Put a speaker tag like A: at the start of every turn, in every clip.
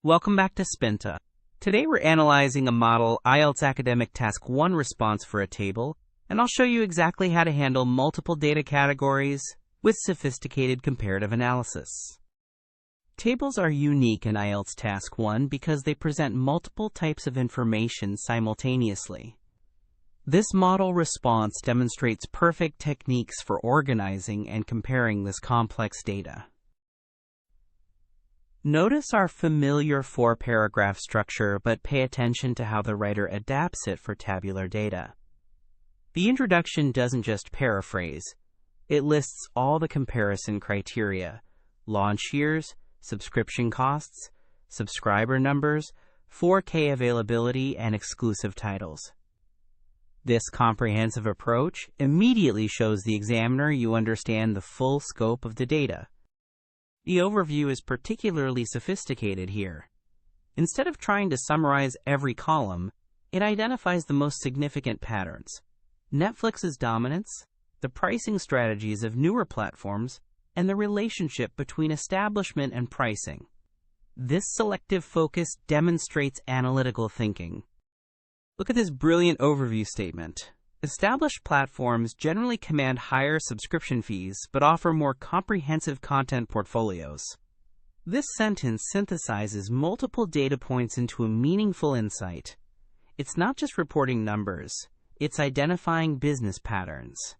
A: Welcome back to Spinta. Today we're analyzing a model IELTS Academic Task 1 response for a table, and I'll show you exactly how to handle multiple data categories with sophisticated comparative analysis. Tables are unique in IELTS Task 1 because they present multiple types of information simultaneously. This model response demonstrates perfect techniques for organizing and comparing this complex data. Notice our familiar four-paragraph structure, but pay attention to how the writer adapts it for tabular data. The introduction doesn't just paraphrase. It lists all the comparison criteria: launch years, subscription costs, subscriber numbers, 4K availability, and exclusive titles. This comprehensive approach immediately shows the examiner you understand the full scope of the data. The overview is particularly sophisticated here. Instead of trying to summarize every column, it identifies the most significant patterns: Netflix's dominance, the pricing strategies of newer platforms, and the relationship between establishment and pricing. This selective focus demonstrates analytical thinking. Look at this brilliant overview statement. Established platforms generally command higher subscription fees but offer more comprehensive content portfolios. This sentence synthesizes multiple data points into a meaningful insight. It's not just reporting numbers, it's identifying business patterns.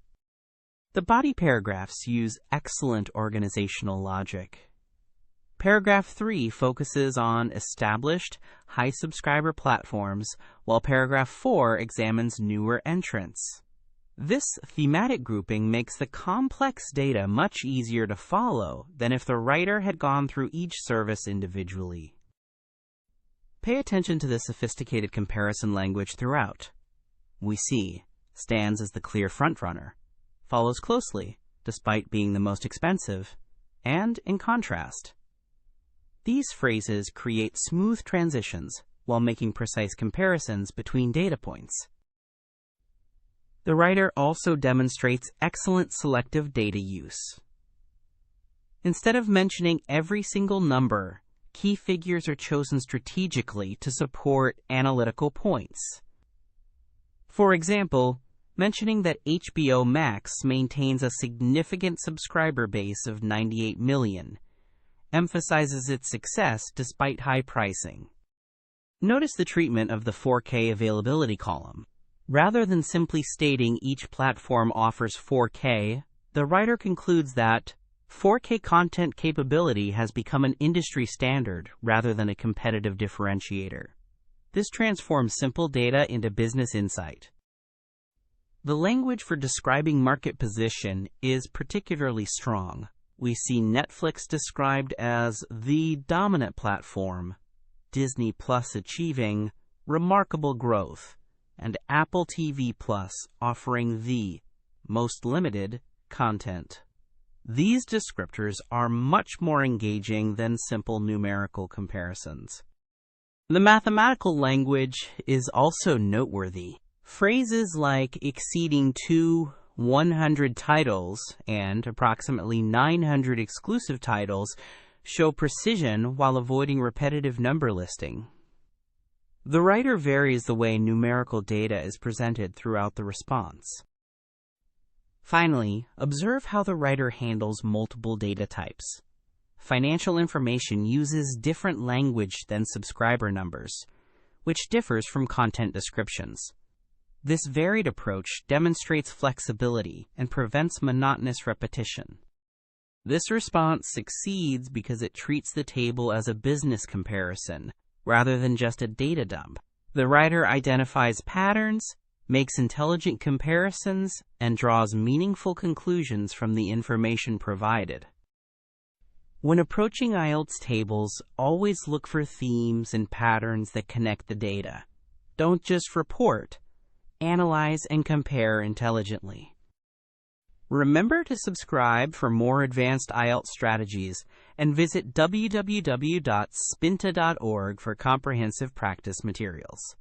A: The body paragraphs use excellent organizational logic. Paragraph 3 focuses on established, high subscriber platforms, while paragraph 4 examines newer entrants. This thematic grouping makes the complex data much easier to follow than if the writer had gone through each service individually. Pay attention to the sophisticated comparison language throughout. We see stands as the clear frontrunner, follows closely, despite being the most expensive, and in contrast. These phrases create smooth transitions while making precise comparisons between data points. The writer also demonstrates excellent selective data use. Instead of mentioning every single number, key figures are chosen strategically to support analytical points. For example, mentioning that HBO Max maintains a significant subscriber base of 98 million, emphasizes its success despite high pricing. Notice the treatment of the 4K availability column. Rather than simply stating each platform offers 4K, the writer concludes that 4K content capability has become an industry standard rather than a competitive differentiator. This transforms simple data into business insight. The language for describing market position is particularly strong. We see Netflix described as the dominant platform, Disney Plus achieving remarkable growth, and Apple TV Plus offering the most limited content. These descriptors are much more engaging than simple numerical comparisons. The mathematical language is also noteworthy. Phrases like exceeding 100 titles and approximately 900 exclusive titles show precision while avoiding repetitive number listing. The writer varies the way numerical data is presented throughout the response. Finally, observe how the writer handles multiple data types. Financial information uses different language than subscriber numbers, which differs from content descriptions. This varied approach demonstrates flexibility and prevents monotonous repetition. This response succeeds because it treats the table as a business comparison rather than just a data dump. The writer identifies patterns, makes intelligent comparisons, and draws meaningful conclusions from the information provided. When approaching IELTS tables, always look for themes and patterns that connect the data. Don't just report. Analyze and compare intelligently. Remember to subscribe for more advanced IELTS strategies and visit www.spinta.org for comprehensive practice materials.